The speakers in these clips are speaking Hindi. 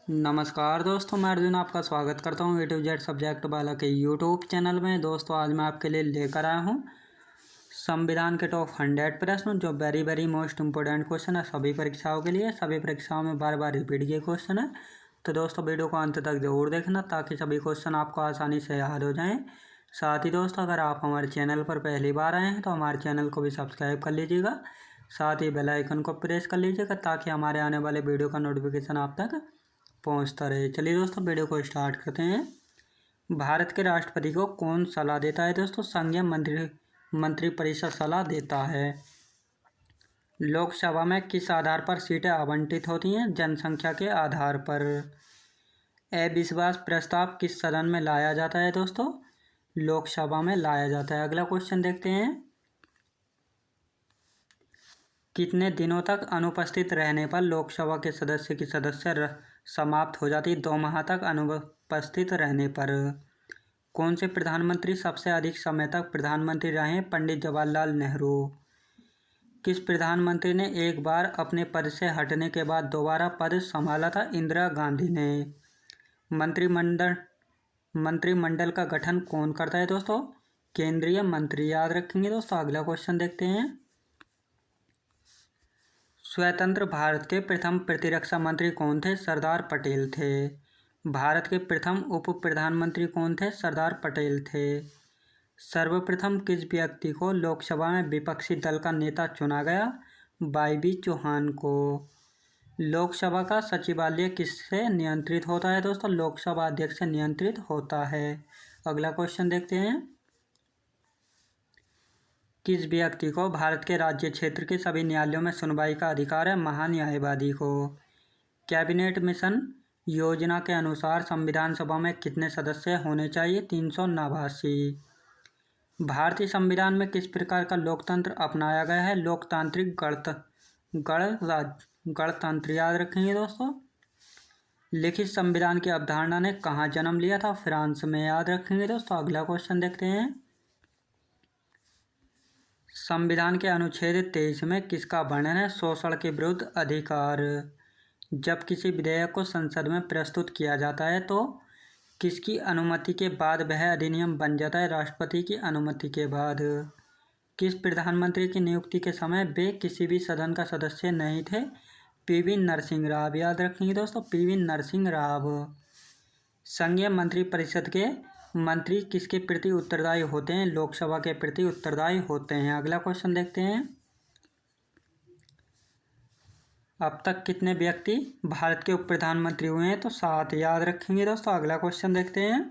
नमस्कार दोस्तों, मैं अर्जुन आपका स्वागत करता हूँ ए टू जेड सब्जेक्ट वाला के यूट्यूब चैनल में। दोस्तों आज मैं आपके लिए लेकर आया हूँ संविधान के टॉप 100 प्रश्न, जो वेरी मोस्ट इम्पोर्टेंट क्वेश्चन है सभी परीक्षाओं के लिए। सभी परीक्षाओं में बार बार रिपीट ये क्वेश्चन है, तो दोस्तों वीडियो को अंत तक जरूर देखना ताकि सभी क्वेश्चन आपको आसानी से याद हो जाएँ। साथ ही दोस्तों अगर आप हमारे चैनल पर पहली बार आए हैं तो हमारे चैनल को भी सब्सक्राइब कर लीजिएगा, साथ ही बेल आइकन को प्रेस कर लीजिएगा ताकि हमारे आने वाले वीडियो का नोटिफिकेशन आप तक पहुंचता रहे। चलिए दोस्तों वीडियो को स्टार्ट करते हैं। भारत के राष्ट्रपति को कौन सलाह देता है? दोस्तों संघीय मंत्रिपरिषद सलाह देता है। लोकसभा में किस आधार पर सीटें आवंटित होती हैं? जनसंख्या के आधार पर। अविश्वास प्रस्ताव किस सदन में लाया जाता है? दोस्तों लोकसभा में लाया जाता है। अगला क्वेश्चन देखते हैं। कितने दिनों तक अनुपस्थित रहने पर लोकसभा के सदस्य की सदस्य समाप्त हो जाती है? 2 माह तक अनुपस्थित रहने पर। कौन से प्रधानमंत्री सबसे अधिक समय तक प्रधानमंत्री रहे? पंडित जवाहरलाल नेहरू। किस प्रधानमंत्री ने एक बार अपने पद से हटने के बाद दोबारा पद संभाला था? इंदिरा गांधी ने। मंत्रिमंडल का गठन कौन करता है? दोस्तों केंद्रीय मंत्री। याद रखेंगे दोस्तों। अगला क्वेश्चन देखते हैं। स्वतंत्र भारत के प्रथम प्रतिरक्षा मंत्री कौन थे? सरदार पटेल थे। भारत के प्रथम उप प्रधानमंत्री कौन थे? सरदार पटेल थे। सर्वप्रथम किस व्यक्ति को लोकसभा में विपक्षी दल का नेता चुना गया? वाई चौहान को। लोकसभा का सचिवालय किससे नियंत्रित होता है? दोस्तों लोकसभा अध्यक्ष से नियंत्रित होता है। अगला क्वेश्चन देखते हैं। किस व्यक्ति को भारत के राज्य क्षेत्र के सभी न्यायालयों में सुनवाई का अधिकार है? महान्यायवादी को। कैबिनेट मिशन योजना के अनुसार संविधान सभा में कितने सदस्य होने चाहिए? 389। भारतीय संविधान में किस प्रकार का लोकतंत्र अपनाया गया है? लोकतांत्रिक गणतंत्र। याद रखेंगे दोस्तों। लिखित संविधान की अवधारणा ने कहाँ जन्म लिया था? फ्रांस में। याद रखेंगे दोस्तों। अगला क्वेश्चन देखते हैं। संविधान के अनुच्छेद 23 में किसका वर्णन है? शोषण के विरुद्ध अधिकार। जब किसी विधेयक को संसद में प्रस्तुत किया जाता है तो किसकी अनुमति के बाद वह अधिनियम बन जाता है? राष्ट्रपति की अनुमति के बाद। किस प्रधानमंत्री की नियुक्ति के समय वे किसी भी सदन का सदस्य नहीं थे? पीवी नरसिंह राव। याद रखेंगे दोस्तों। पीवी नरसिंह राव। संघीय मंत्रिपरिषद के मंत्री किसके प्रति उत्तरदायी होते हैं? लोकसभा के प्रति उत्तरदायी होते हैं। अगला क्वेश्चन देखते हैं। अब तक कितने व्यक्ति भारत के उप प्रधानमंत्री हुए हैं? तो 7। याद रखेंगे दोस्तों। अगला क्वेश्चन देखते हैं।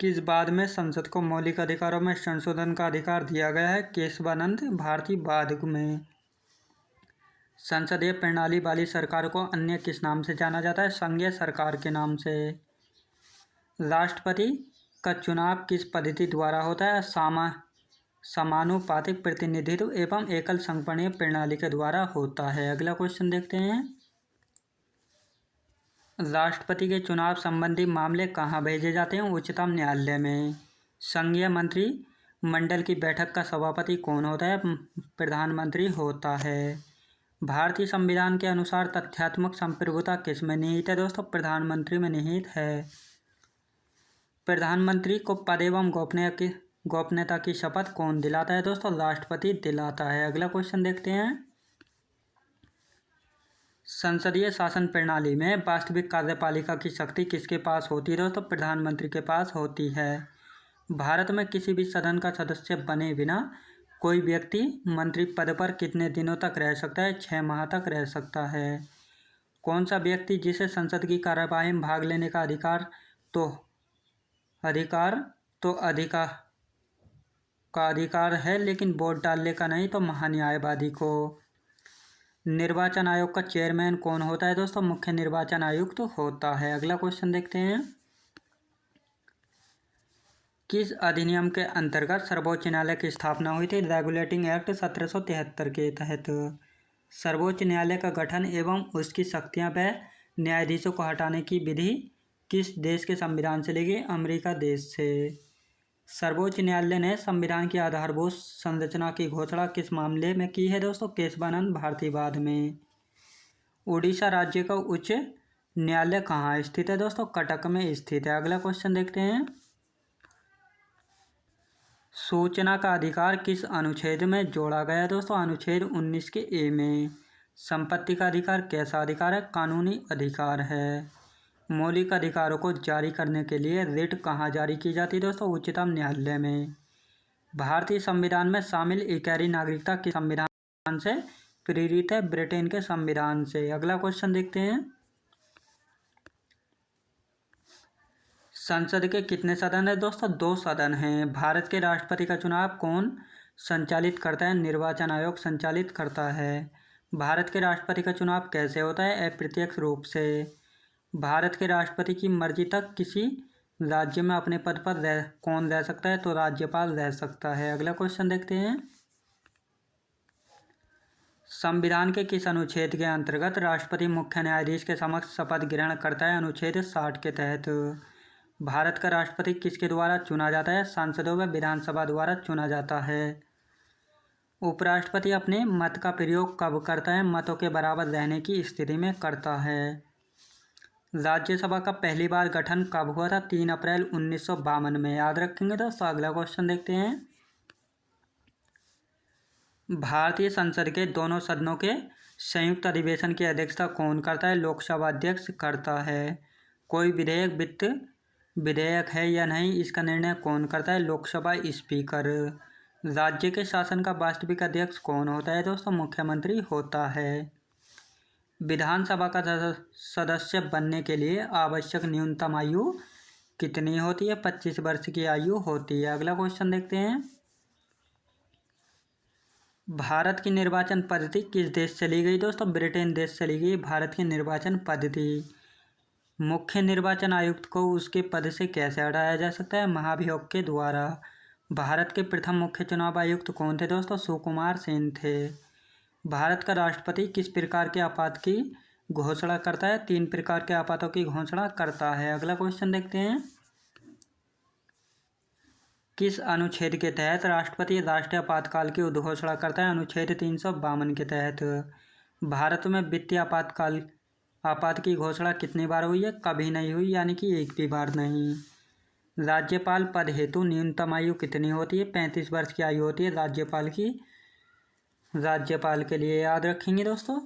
किस बाद में संसद को मौलिक अधिकारों में संशोधन का अधिकार दिया गया है? केशवानंद भारती बाद में। संसदीय प्रणाली वाली सरकार को अन्य किस नाम से जाना जाता है? संघीय सरकार के नाम से। राष्ट्रपति का चुनाव किस पद्धति द्वारा होता है? समानुपातिक प्रतिनिधित्व एवं एकल संपणीय प्रणाली के द्वारा होता है। अगला क्वेश्चन देखते हैं। राष्ट्रपति के चुनाव संबंधी मामले कहाँ भेजे जाते हैं? उच्चतम न्यायालय में। संघीय मंत्रिमंडल की बैठक का सभापति कौन होता है? प्रधानमंत्री होता है। भारतीय संविधान के अनुसार तथ्यात्मक संप्रभुता किस में निहित है? दोस्तों प्रधानमंत्री में निहित है। प्रधानमंत्री को पद एवं गोपनीयता की शपथ कौन दिलाता है? दोस्तों राष्ट्रपति दिलाता है। अगला क्वेश्चन देखते हैं। संसदीय शासन प्रणाली में वास्तविक कार्यपालिका की शक्ति किसके पास होती है? दोस्तों प्रधानमंत्री के पास होती है। भारत में किसी भी सदन का सदस्य बने बिना कोई व्यक्ति मंत्री पद पर कितने दिनों तक रह सकता है? 6 माह तक रह सकता है। कौन सा व्यक्ति जिसे संसद की कार्यवाही में भाग लेने का अधिकार है लेकिन वोट डालने का नहीं? तो महान्यायवादी को। निर्वाचन आयोग का चेयरमैन कौन होता है? दोस्तों मुख्य निर्वाचन आयुक्त होता है। अगला क्वेश्चन देखते हैं। किस अधिनियम के अंतर्गत सर्वोच्च न्यायालय की स्थापना हुई थी? रेगुलेटिंग एक्ट 1773 के तहत। सर्वोच्च न्यायालय का गठन एवं उसकी शक्तियां व न्यायाधीशों को हटाने की विधि किस देश के संविधान से ली गई? अमेरिका देश से। सर्वोच्च न्यायालय ने संविधान की आधारभूत संरचना की घोषणा किस मामले में की है? दोस्तों केशवानंद भारती बाद में। उड़ीसा राज्य का उच्च न्यायालय कहाँ स्थित है दोस्तों? कटक में स्थित है। अगला क्वेश्चन देखते हैं। सूचना का अधिकार किस अनुच्छेद में जोड़ा गया है दोस्तों? अनुच्छेद 19 के ए में। संपत्ति का अधिकार कैसा अधिकार है? कानूनी अधिकार है। मौलिक अधिकारों को जारी करने के लिए रिट कहाँ जारी की जाती है दोस्तों? उच्चतम न्यायालय में। भारतीय संविधान में शामिल इकहरी नागरिकता किस संविधान से प्रेरित है? ब्रिटेन के संविधान से। अगला क्वेश्चन देखते हैं। संसद के कितने सदन है दोस्तों? 2 सदन हैं। भारत के राष्ट्रपति का चुनाव कौन संचालित करता है? निर्वाचन आयोग संचालित करता है। भारत के राष्ट्रपति का चुनाव कैसे होता है? अप्रत्यक्ष रूप से। भारत के राष्ट्रपति की मर्जी तक किसी राज्य में अपने पद पर कौन रह सकता है? तो राज्यपाल रह सकता है। अगला क्वेश्चन देखते हैं। संविधान के किस अनुच्छेद के अंतर्गत राष्ट्रपति मुख्य न्यायाधीश के समक्ष शपथ ग्रहण करता है? अनुच्छेद 60 के तहत। भारत का राष्ट्रपति किसके द्वारा चुना जाता है? सांसदों व विधानसभा द्वारा चुना जाता है। उपराष्ट्रपति अपने मत का प्रयोग कब करता है? मतों के बराबर रहने की स्थिति में करता है। राज्यसभा का पहली बार गठन कब हुआ था? 3 अप्रैल 1952 में। याद रखेंगे दोस्तों। अगला क्वेश्चन देखते हैं। भारतीय संसद के दोनों सदनों के संयुक्त अधिवेशन की अध्यक्षता कौन करता है? लोकसभा अध्यक्ष करता है। कोई विधेयक वित्त विधेयक है या नहीं, इसका निर्णय कौन करता है? लोकसभा स्पीकर। राज्य के शासन का वास्तविक अध्यक्ष कौन होता है दोस्तों? मुख्यमंत्री होता है। विधानसभा का सदस्य बनने के लिए आवश्यक न्यूनतम आयु कितनी होती है? 25 वर्ष की आयु होती है। अगला क्वेश्चन देखते हैं। भारत की निर्वाचन पद्धति किस देश से ली गई दोस्तों? ब्रिटेन देश से ली गई भारत की निर्वाचन पद्धति। मुख्य निर्वाचन आयुक्त को उसके पद से कैसे हटाया जा सकता है? महाभियोग के द्वारा। भारत के प्रथम मुख्य चुनाव आयुक्त कौन थे दोस्तों? सुकुमार सेन थे। भारत का राष्ट्रपति किस प्रकार के आपात की घोषणा करता है? 3 प्रकार के आपातों की घोषणा करता है। अगला क्वेश्चन देखते हैं। किस अनुच्छेद के तहत राष्ट्रपति राष्ट्रीय आपातकाल की उद्घोषणा करता है? अनुच्छेद 352 के तहत। भारत में वित्तीय आपात की घोषणा कितनी बार हुई है? कभी नहीं हुई, यानी कि एक भी बार नहीं। राज्यपाल पद हेतु न्यूनतम आयु कितनी होती है? 35 वर्ष की आयु होती है राज्यपाल के लिए। याद रखेंगे दोस्तों।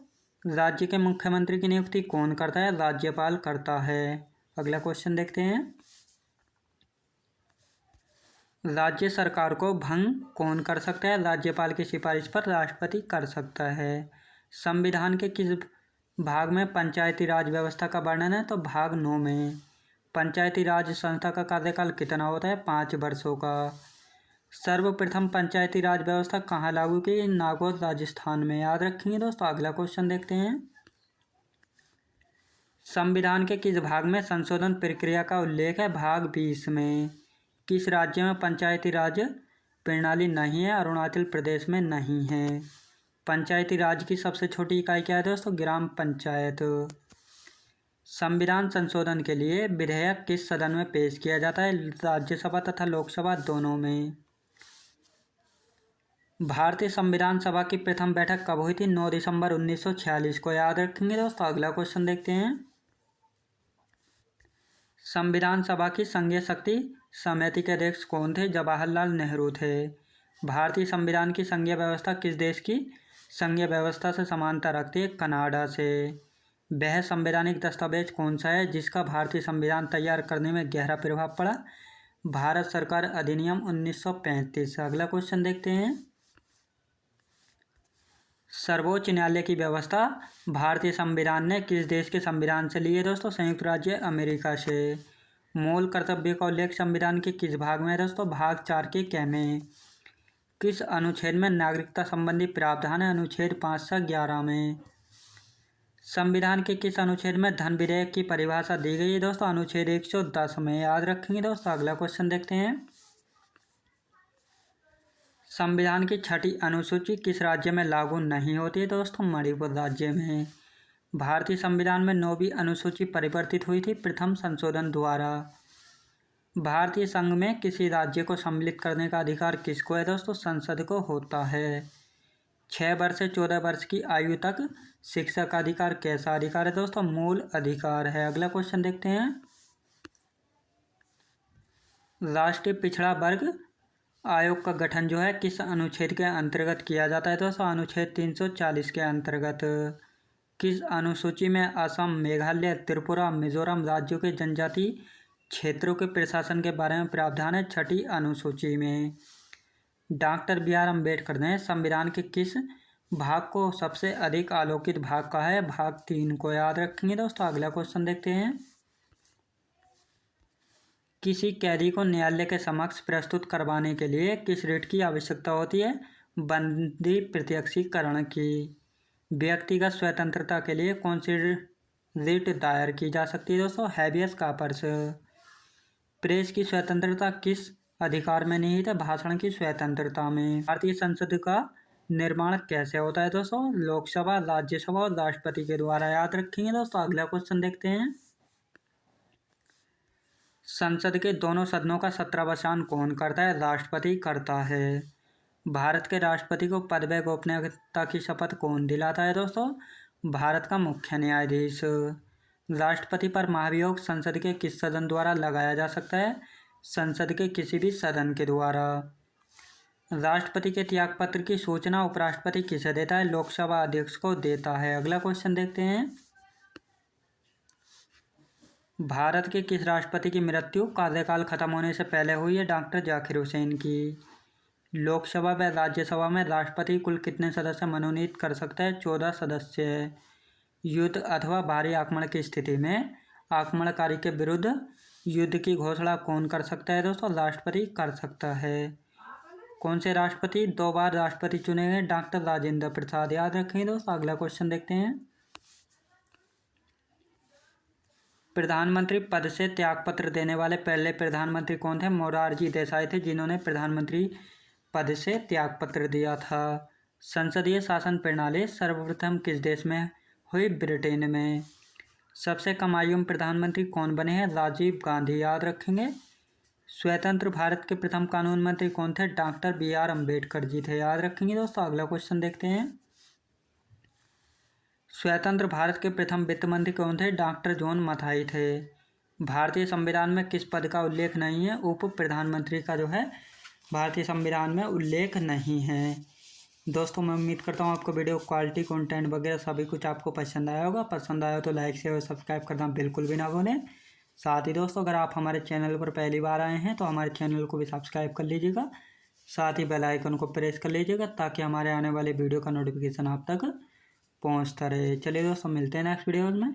राज्य के मुख्यमंत्री की नियुक्ति कौन करता है? राज्यपाल करता है। अगला क्वेश्चन देखते हैं। राज्य सरकार को भंग कौन कर सकता है? राज्यपाल की सिफारिश पर राष्ट्रपति कर सकता है। संविधान के किस भाग में पंचायती राज व्यवस्था का वर्णन है? तो भाग 9 में। पंचायती राज संस्था का कार्यकाल कितना होता है? 5 वर्षों का। सर्वप्रथम पंचायती राज व्यवस्था कहाँ लागू की? नागौर राजस्थान में। याद रखेंगे दोस्तों। अगला क्वेश्चन देखते हैं। संविधान के किस भाग में संशोधन प्रक्रिया का उल्लेख है? भाग 20 में। किस राज्य में पंचायती राज प्रणाली नहीं है? अरुणाचल प्रदेश में नहीं है। पंचायती राज की सबसे छोटी इकाई क्या है दोस्तों? ग्राम पंचायत। संविधान संशोधन के लिए विधेयक किस सदन में पेश किया जाता है? राज्यसभा तथा लोकसभा दोनों में। भारतीय संविधान सभा की प्रथम बैठक कब हुई थी? 9 दिसंबर 1946 को। याद रखेंगे दोस्तों। अगला क्वेश्चन देखते हैं। संविधान सभा की संघीय शक्ति समिति के अध्यक्ष कौन थे? जवाहरलाल नेहरू थे। भारतीय संविधान की संघीय व्यवस्था किस देश की संघीय व्यवस्था से समानता रखती है? कनाडा से। वह संवैधानिक दस्तावेज कौन सा है जिसका भारतीय संविधान तैयार करने में गहरा प्रभाव पड़ा? भारत सरकार अधिनियम 1935। अगला क्वेश्चन देखते हैं। सर्वोच्च न्यायालय की व्यवस्था भारतीय संविधान ने किस देश के संविधान से ली है दोस्तों? संयुक्त राज्य अमेरिका से। मूल कर्तव्य का उल्लेख संविधान के किस भाग में है दोस्तों? भाग 4 के क में। किस अनुच्छेद में नागरिकता संबंधी प्रावधान है? अनुच्छेद 5 से 11 में। संविधान के किस अनुच्छेद में धन विधेयक की परिभाषा दी गई है दोस्तों? अनुच्छेद 110 में। याद रखेंगे दोस्तों। अगला क्वेश्चन देखते हैं। संविधान की 6ठी अनुसूची किस राज्य में लागू नहीं होती है दोस्तों? मणिपुर राज्य में। भारतीय संविधान में 9वीं अनुसूची परिवर्तित हुई थी प्रथम संशोधन द्वारा। भारतीय संघ में किसी राज्य को सम्मिलित करने का अधिकार किसको है दोस्तों? संसद को होता है। 6 वर्ष से 14 वर्ष की आयु तक शिक्षा का अधिकार कैसा अधिकार है दोस्तों? मूल अधिकार है। अगला क्वेश्चन देखते हैं। राष्ट्रीय पिछड़ा वर्ग आयोग का गठन जो है किस अनुच्छेद के अंतर्गत किया जाता है दोस्तों? अनुच्छेद 340 के अंतर्गत। किस अनुसूची में असम, मेघालय, त्रिपुरा, मिजोरम राज्यों के जनजातीय क्षेत्रों के प्रशासन के बारे में प्रावधान है? 6ठी अनुसूची में। Doctor B R. अम्बेडकर ने संविधान के किस भाग को सबसे अधिक आलोकित भाग कहा है? भाग 3 को याद रखेंगे दोस्तों। अगला क्वेश्चन देखते हैं। किसी कैदी को न्यायालय के समक्ष प्रस्तुत करवाने के लिए किस रिट की आवश्यकता होती है? बंदी प्रत्यक्षीकरण की। व्यक्तिगत स्वतंत्रता के लिए कौन सी रिट दायर की जा सकती है दोस्तों? Habeas corpus. प्रेस की स्वतंत्रता किस अधिकार में निहित है? भाषण की स्वतंत्रता में। भारतीय संसद का निर्माण कैसे होता है दोस्तों? लोकसभा, राज्यसभा और राष्ट्रपति के द्वारा। याद रखेंगे दोस्तों। अगला क्वेश्चन देखते हैं। संसद के दोनों सदनों का छत्रवसान कौन करता है? राष्ट्रपति करता है। भारत के राष्ट्रपति को पद व गोपनीयता की शपथ कौन दिलाता है दोस्तों? भारत का मुख्य न्यायाधीश। राष्ट्रपति पर महाभियोग संसद के किस सदन द्वारा लगाया जा सकता है? संसद के किसी भी सदन के द्वारा। राष्ट्रपति के त्यागपत्र की सूचना उपराष्ट्रपति किसे देता है? लोकसभा अध्यक्ष को देता है। अगला क्वेश्चन देखते हैं। भारत के किस राष्ट्रपति की मृत्यु कार्यकाल खत्म होने से पहले हुई है? डॉक्टर जाकिर हुसैन की। लोकसभा व राज्यसभा में राष्ट्रपति कुल कितने सदस्य मनोनीत कर सकता है? 14 सदस्य। युद्ध अथवा भारी आक्रमण की स्थिति में आक्रमणकारी के विरुद्ध युद्ध की घोषणा कौन कर सकता है दोस्तों? राष्ट्रपति कर सकता है। कौन से राष्ट्रपति 2 बार राष्ट्रपति चुने गए? डॉक्टर राजेंद्र प्रसाद। याद रखेंगे दोस्तों। अगला क्वेश्चन देखते हैं। प्रधानमंत्री पद से त्यागपत्र देने वाले पहले प्रधानमंत्री कौन थे? मोरारजी देसाई थे, जिन्होंने प्रधानमंत्री पद से त्यागपत्र दिया था। संसदीय शासन प्रणाली सर्वप्रथम किस देश में हुई? ब्रिटेन में। सबसे कम आयु में प्रधानमंत्री कौन बने हैं? राजीव गांधी। याद रखेंगे। स्वतंत्र भारत के प्रथम कानून मंत्री कौन थे? Doctor B R. अम्बेडकर जी थे। याद रखेंगे दोस्तों। अगला क्वेश्चन देखते हैं। स्वतंत्र भारत के प्रथम वित्त मंत्री कौन थे? डॉक्टर जॉन मथाई थे। भारतीय संविधान में किस पद का उल्लेख नहीं है? उप प्रधानमंत्री का जो है भारतीय संविधान में उल्लेख नहीं है। दोस्तों मैं उम्मीद करता हूँ आपको वीडियो क्वालिटी, कंटेंट वगैरह सभी कुछ आपको पसंद आया होगा। पसंद आया तो लाइक, शेयर और सब्सक्राइब करना बिल्कुल भी ना भूलें। साथ ही दोस्तों अगर आप हमारे चैनल पर पहली बार आए हैं तो हमारे चैनल को भी सब्सक्राइब कर लीजिएगा। साथ ही बेल आइकन को प्रेस कर लीजिएगा ताकि हमारे आने वाले वीडियो का नोटिफिकेशन आप तक पहुँचता रहे। चलिए दोस्तों मिलते हैं नेक्स्ट वीडियोज़ में।